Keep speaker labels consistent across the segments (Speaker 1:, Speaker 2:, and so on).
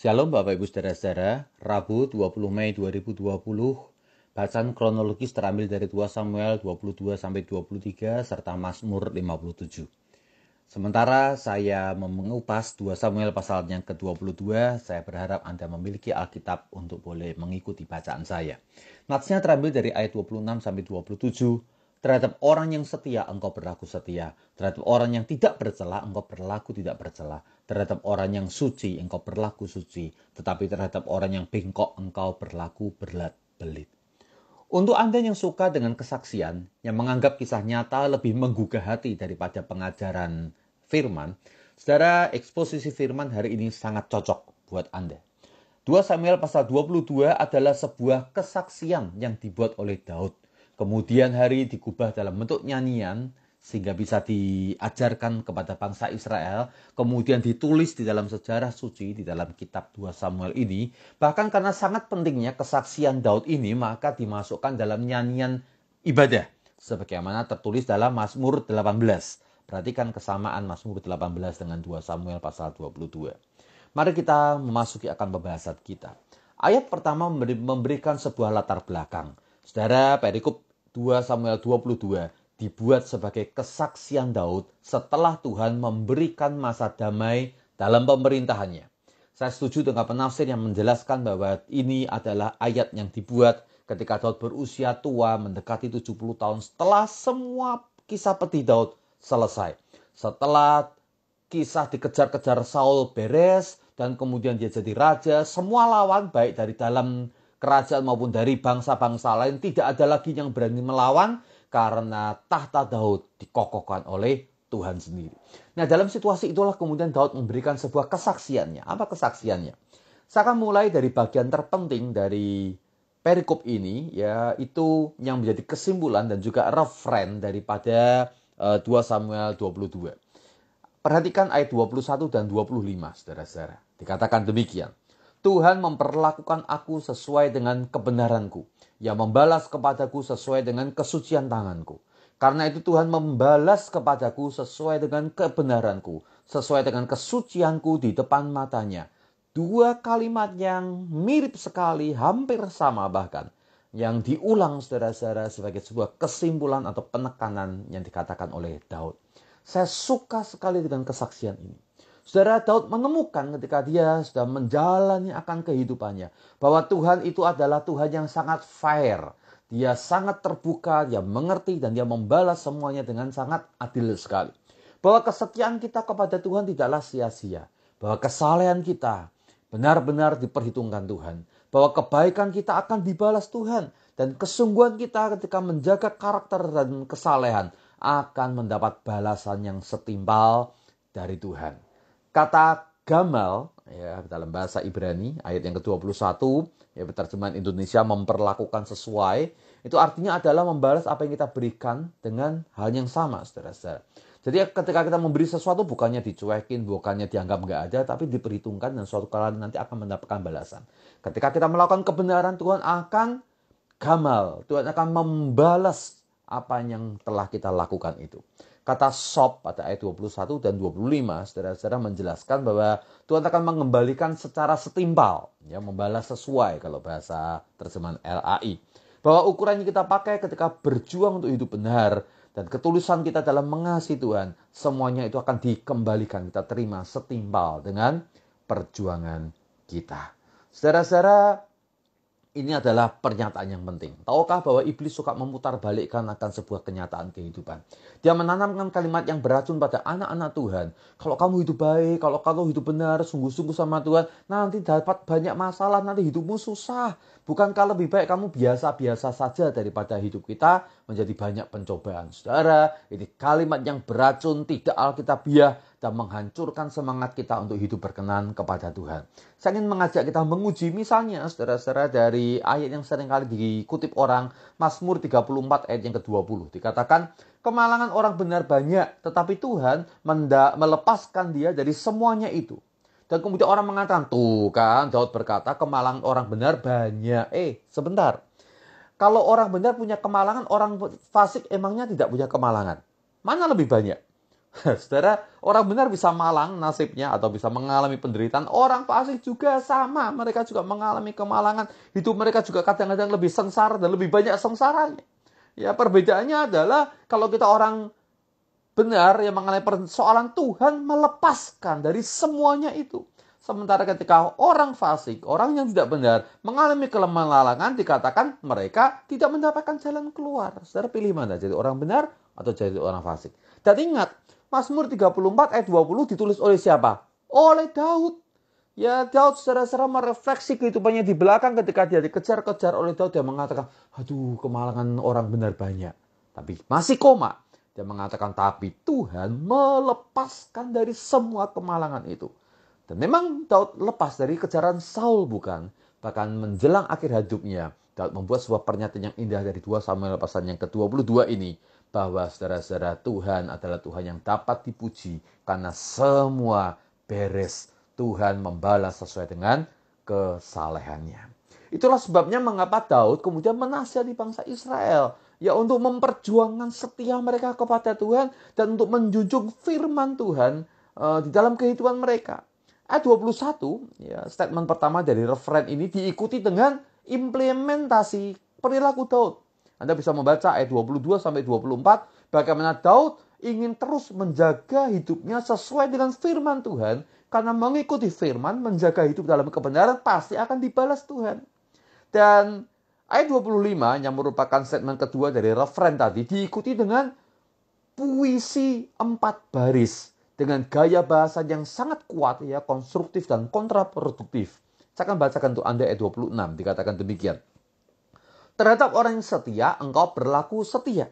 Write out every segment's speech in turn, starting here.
Speaker 1: Shalom Bapak Ibu Saudara-saudara, Rabu 20 Mei 2020, bacaan kronologis terambil dari 2 Samuel 22-23 serta Mazmur 57. Sementara saya mengupas 2 Samuel pasal yang ke-22, saya berharap Anda memiliki Alkitab untuk boleh mengikuti bacaan saya. Natsnya terambil dari ayat 26-27, terhadap orang yang setia engkau berlaku setia, terhadap orang yang tidak bercela engkau berlaku tidak bercela, terhadap orang yang suci engkau berlaku suci, tetapi terhadap orang yang bengkok engkau berlaku berbelit. Untuk Anda yang suka dengan kesaksian, yang menganggap kisah nyata lebih menggugah hati daripada pengajaran firman, saudara, eksposisi firman hari ini sangat cocok buat Anda. 2 Samuel pasal 22 adalah sebuah kesaksian yang dibuat oleh Daud. Kemudian hari digubah dalam bentuk nyanyian sehingga bisa diajarkan kepada bangsa Israel. Kemudian ditulis di dalam sejarah suci di dalam kitab 2 Samuel ini. Bahkan karena sangat pentingnya kesaksian Daud ini, maka dimasukkan dalam nyanyian ibadah. Sebagaimana tertulis dalam Mazmur 18. Perhatikan kesamaan Mazmur 18 dengan 2 Samuel pasal 22. Mari kita memasuki akan pembahasan kita. Ayat pertama memberikan sebuah latar belakang. Saudara, perikop 2 Samuel 22 dibuat sebagai kesaksian Daud setelah Tuhan memberikan masa damai dalam pemerintahannya. Saya setuju dengan penafsir yang menjelaskan bahwa ini adalah ayat yang dibuat ketika Daud berusia tua mendekati 70 tahun setelah semua kisah pedih Daud selesai. Setelah kisah dikejar-kejar Saul beres dan kemudian dia jadi raja, semua lawan baik dari dalam kerajaan maupun dari bangsa-bangsa lain tidak ada lagi yang berani melawan karena tahta Daud dikokohkan oleh Tuhan sendiri. Nah, dalam situasi itulah kemudian Daud memberikan sebuah kesaksiannya. Apa kesaksiannya? Saya akan mulai dari bagian terpenting dari perikop ini, yaitu yang menjadi kesimpulan dan juga referen daripada 2 Samuel 22. Perhatikan ayat 21 dan 25, saudara-saudara. Dikatakan demikian. Tuhan memperlakukan aku sesuai dengan kebenaranku. Ia membalas kepadaku sesuai dengan kesucian tanganku. Karena itu Tuhan membalas kepadaku sesuai dengan kebenaranku. Sesuai dengan kesucianku di depan matanya. Dua kalimat yang mirip sekali, hampir sama bahkan. Yang diulang saudara-saudara sebagai sebuah kesimpulan atau penekanan yang dikatakan oleh Daud. Saya suka sekali dengan kesaksian ini. Saudara, Daud menemukan ketika dia sudah menjalani akan kehidupannya bahwa Tuhan itu adalah Tuhan yang sangat fair. Dia sangat terbuka, dia mengerti dan dia membalas semuanya dengan sangat adil sekali. Bahwa kesetiaan kita kepada Tuhan tidaklah sia-sia. Bahwa kesalehan kita benar-benar diperhitungkan Tuhan. Bahwa kebaikan kita akan dibalas Tuhan. Dan kesungguhan kita ketika menjaga karakter dan kesalehan akan mendapat balasan yang setimpal dari Tuhan. Kata gamal dalam bahasa Ibrani ayat yang ke-21, terjemahan Indonesia memperlakukan sesuai, itu artinya adalah membalas apa yang kita berikan dengan hal yang sama, saudara-saudara. Jadi ketika kita memberi sesuatu bukannya dicuekin, bukannya dianggap nggak ada, tapi diperhitungkan dan suatu kali nanti akan mendapatkan balasan. Ketika kita melakukan kebenaran, Tuhan akan gamal, Tuhan akan membalas apa yang telah kita lakukan itu. Kata sop pada ayat 21 dan 25, saudara-saudara menjelaskan bahwa Tuhan akan mengembalikan secara setimpal, membalas sesuai kalau bahasa terjemahan LAI. Bahwa ukuran yang kita pakai ketika berjuang untuk hidup benar dan ketulusan kita dalam mengasihi Tuhan, semuanya itu akan dikembalikan, kita terima setimpal dengan perjuangan kita. Saudara-saudara, ini adalah pernyataan yang penting. Tahukah bahwa iblis suka memutarbalikkan akan sebuah kenyataan kehidupan. Dia menanamkan kalimat yang beracun pada anak-anak Tuhan. Kalau kamu hidup baik, kalau kamu hidup benar, sungguh-sungguh sama Tuhan, nanti dapat banyak masalah, nanti hidupmu susah. Bukankah lebih baik kamu biasa-biasa saja daripada hidup kita menjadi banyak pencobaan. Saudara, ini kalimat yang beracun, tidak alkitabiah, dan menghancurkan semangat kita untuk hidup berkenan kepada Tuhan. Saya ingin mengajak kita menguji misalnya saudara-saudara dari ayat yang seringkali dikutip orang, Mazmur 34 ayat yang ke-20. Dikatakan, kemalangan orang benar banyak, tetapi Tuhan melepaskan dia dari semuanya itu. Dan kemudian orang mengatakan, tuh kan Daud berkata kemalangan orang benar banyak. Sebentar. Kalau orang benar punya kemalangan, orang fasik emangnya tidak punya kemalangan. Mana lebih banyak?
Speaker 2: Saudara, orang benar bisa malang nasibnya atau bisa mengalami penderitaan. Orang fasik juga sama. Mereka juga mengalami kemalangan. Hidup mereka juga kadang-kadang lebih sengsara dan lebih banyak sengsaranya. Ya, perbedaannya adalah kalau kita orang benar yang mengenai persoalan, Tuhan melepaskan dari semuanya itu. Sementara ketika orang fasik, orang yang tidak benar, mengalami kemalangan, dikatakan mereka tidak mendapatkan jalan keluar. Saudara pilih mana? Jadi orang benar atau jadi orang fasik? Dan ingat, Mazmur 34 ayat 20 ditulis oleh siapa? Oleh Daud. Ya, Daud secara merefleksi kehidupannya di belakang ketika dia dikejar-kejar oleh Daud. Dia mengatakan, aduh kemalangan orang benar banyak. Tapi masih koma. Dia mengatakan, tapi Tuhan melepaskan dari semua kemalangan itu. Dan memang Daud lepas dari kejaran Saul bukan? Bahkan menjelang akhir hidupnya, Daud membuat sebuah pernyataan yang indah dari 2 Samuel pasal yang ke-22 ini. Bahwa saudara-saudara, Tuhan adalah Tuhan yang dapat dipuji karena semua beres. Tuhan membalas sesuai dengan kesalehannya. Itulah sebabnya mengapa Daud kemudian menasihati bangsa Israel. Ya, untuk memperjuangkan setia mereka kepada Tuhan dan untuk menjunjung firman Tuhan di dalam kehidupan mereka. Ayat 21, ya, statement pertama dari referen ini diikuti dengan implementasi perilaku Daud. Anda bisa membaca ayat 22 sampai 24 bagaimana Daud ingin terus menjaga hidupnya sesuai dengan firman Tuhan. Karena mengikuti firman, menjaga hidup dalam kebenaran pasti akan dibalas Tuhan. Dan ayat 25 yang merupakan statement kedua dari referen tadi diikuti dengan puisi 4 baris dengan gaya bahasa yang sangat kuat, ya, konstruktif dan kontraproduktif. Saya akan bacakan untuk Anda ayat 26, dikatakan demikian. Terhadap orang yang setia, engkau berlaku setia.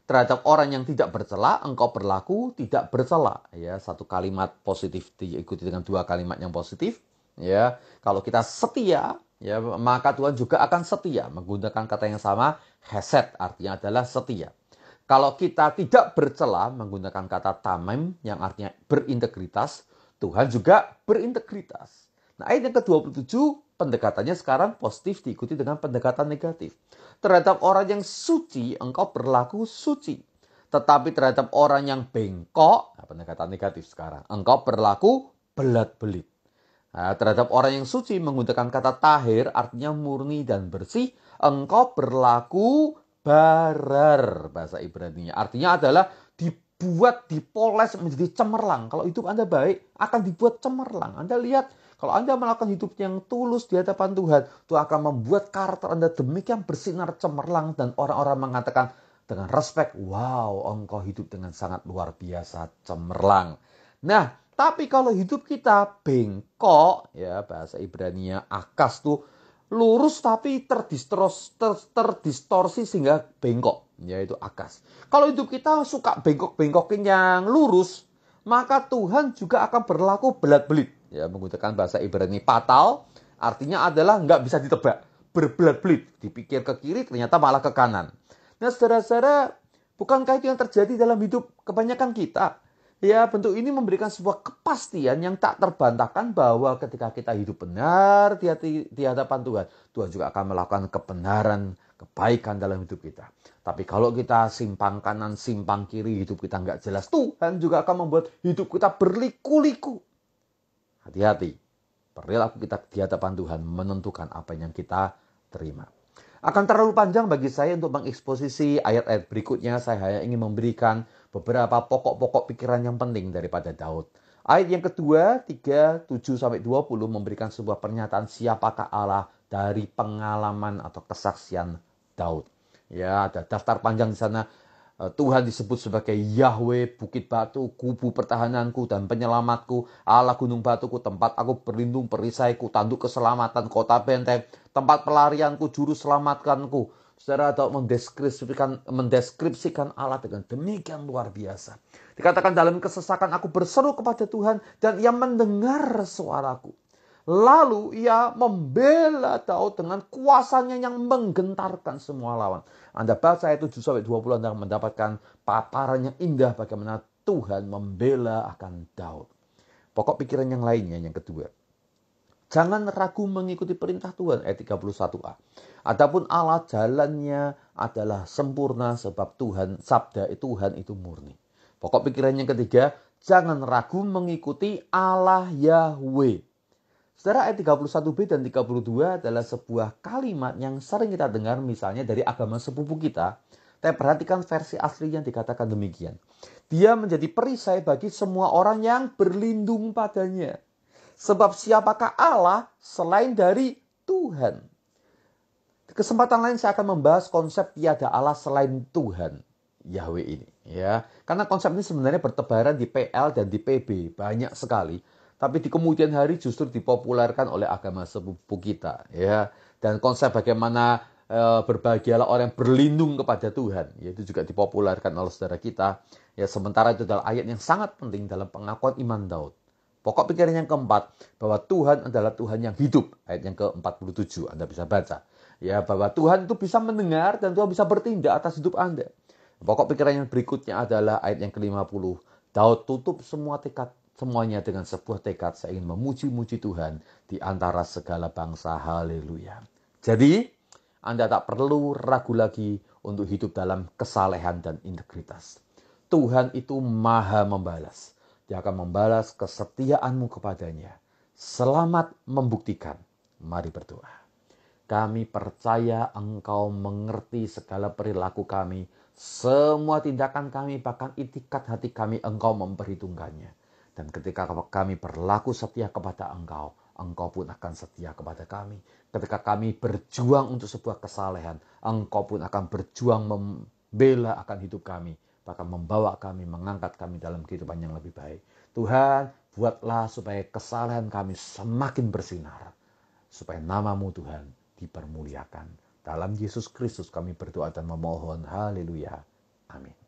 Speaker 2: Terhadap orang yang tidak bercela, engkau berlaku tidak bercela. Ya, satu kalimat positif diikuti dengan 2 kalimat yang positif. Ya, kalau kita setia, ya, maka Tuhan juga akan setia. Menggunakan kata yang sama, hesed, artinya adalah setia. Kalau kita tidak bercela, menggunakan kata tamim, yang artinya berintegritas, Tuhan juga berintegritas. Nah, ayat yang ke-27, pendekatannya sekarang positif diikuti dengan pendekatan negatif. Terhadap orang yang suci, engkau berlaku suci. Tetapi terhadap orang yang bengkok, nah, pendekatan negatif sekarang, engkau berlaku belat-belit. Nah, terhadap orang yang suci menggunakan kata tahir, artinya murni dan bersih, engkau berlaku barar, bahasa Ibrani. Artinya adalah dibuat, dipoles menjadi cemerlang. Kalau hidup Anda baik, akan dibuat cemerlang. Anda lihat, kalau Anda melakukan hidup yang tulus di hadapan Tuhan, Tuhan akan membuat karakter Anda demikian bersinar cemerlang dan orang-orang mengatakan dengan respek, wow, engkau hidup dengan sangat luar biasa cemerlang. Nah, tapi kalau hidup kita bengkok, ya bahasa Ibrani-nya akas tuh lurus tapi terdistorsi sehingga bengkok, yaitu akas. Kalau hidup kita suka bengkok-bengkokin yang lurus, maka Tuhan juga akan berlaku belat-belit. Ya, menggunakan bahasa Ibrani patal, artinya adalah nggak bisa ditebak, berbelat-belit, dipikir ke kiri ternyata malah ke kanan. Nah, saudara-saudara, bukankah itu yang terjadi dalam hidup kebanyakan kita? Ya, bentuk ini memberikan sebuah kepastian yang tak terbantahkan bahwa ketika kita hidup benar di hadapan Tuhan, Tuhan juga akan melakukan kebenaran, kebaikan dalam hidup kita. Tapi kalau kita simpang kanan, simpang kiri, hidup kita nggak jelas, Tuhan juga akan membuat hidup kita berliku-liku. Hati-hati, perilaku kita di hadapan Tuhan menentukan apa yang kita terima. Akan terlalu panjang bagi saya untuk mengeksposisi ayat-ayat berikutnya. Saya hanya ingin memberikan beberapa pokok-pokok pikiran yang penting daripada Daud. Ayat yang kedua, 3:7-20 memberikan sebuah pernyataan siapakah Allah dari pengalaman atau kesaksian Daud. Ya, ada daftar panjang di sana. Tuhan disebut sebagai Yahweh, bukit batu, kubu pertahananku dan penyelamatku, Allah gunung batuku, tempat aku berlindung, perisaiku, tanduk keselamatan, kota benteng, tempat pelarianku, juru selamatkanku. Saudara Daud mendeskripsikan Allah dengan demikian luar biasa. Dikatakan dalam kesesakan aku berseru kepada Tuhan dan ia mendengar suaraku. Lalu ia membela Daud dengan kuasanya yang menggentarkan semua lawan. Anda baca ayat 7-20, Anda mendapatkan paparan yang indah bagaimana Tuhan membela akan Daud. Pokok pikiran yang lainnya yang kedua. Jangan ragu mengikuti perintah Tuhan, ayat 31a. Adapun Allah jalannya adalah sempurna sebab Tuhan, sabda Tuhan itu murni. Pokok pikiran yang ketiga, jangan ragu mengikuti Allah Yahweh. Saudara, ayat 31b dan 32 adalah sebuah kalimat yang sering kita dengar misalnya dari agama sepupu kita. Tapi perhatikan versi aslinya dikatakan demikian. Dia menjadi perisai bagi semua orang yang berlindung padanya. Sebab siapakah Allah selain dari Tuhan? Di kesempatan lain saya akan membahas konsep tiada Allah selain Tuhan Yahweh ini. Ya, karena konsep ini sebenarnya bertebaran di PL dan di PB banyak sekali. Tapi di kemudian hari justru dipopulerkan oleh agama sepupu kita. Ya, dan konsep bagaimana berbahagialah orang yang berlindung kepada Tuhan, yaitu juga dipopulerkan oleh saudara kita. Ya, sementara itu adalah ayat yang sangat penting dalam pengakuan iman Daud. Pokok pikiran yang keempat, bahwa Tuhan adalah Tuhan yang hidup. Ayat yang ke-47, Anda bisa baca. Ya, bahwa Tuhan itu bisa mendengar dan Tuhan bisa bertindak atas hidup Anda. Pokok pikiran yang berikutnya adalah ayat yang ke-50. Daud tutup semuanya dengan sebuah tekad, saya ingin memuji-muji Tuhan di antara segala bangsa. Haleluya. Jadi, Anda tak perlu ragu lagi untuk hidup dalam kesalehan dan integritas. Tuhan itu maha membalas. Dia akan membalas kesetiaanmu kepadanya. Selamat membuktikan. Mari berdoa. Kami percaya Engkau mengerti segala perilaku kami. Semua tindakan kami, bahkan itikat hati kami, Engkau memperhitungkannya. Dan ketika kami berlaku setia kepada Engkau, Engkau pun akan setia kepada kami. Ketika kami berjuang untuk sebuah kesalehan, Engkau pun akan berjuang membela akan hidup kami. Bahkan membawa kami, mengangkat kami dalam kehidupan yang lebih baik. Tuhan, buatlah supaya kesalehan kami semakin bersinar. Supaya nama-Mu Tuhan dipermuliakan. Dalam Yesus Kristus kami berdoa dan memohon. Haleluya. Amin.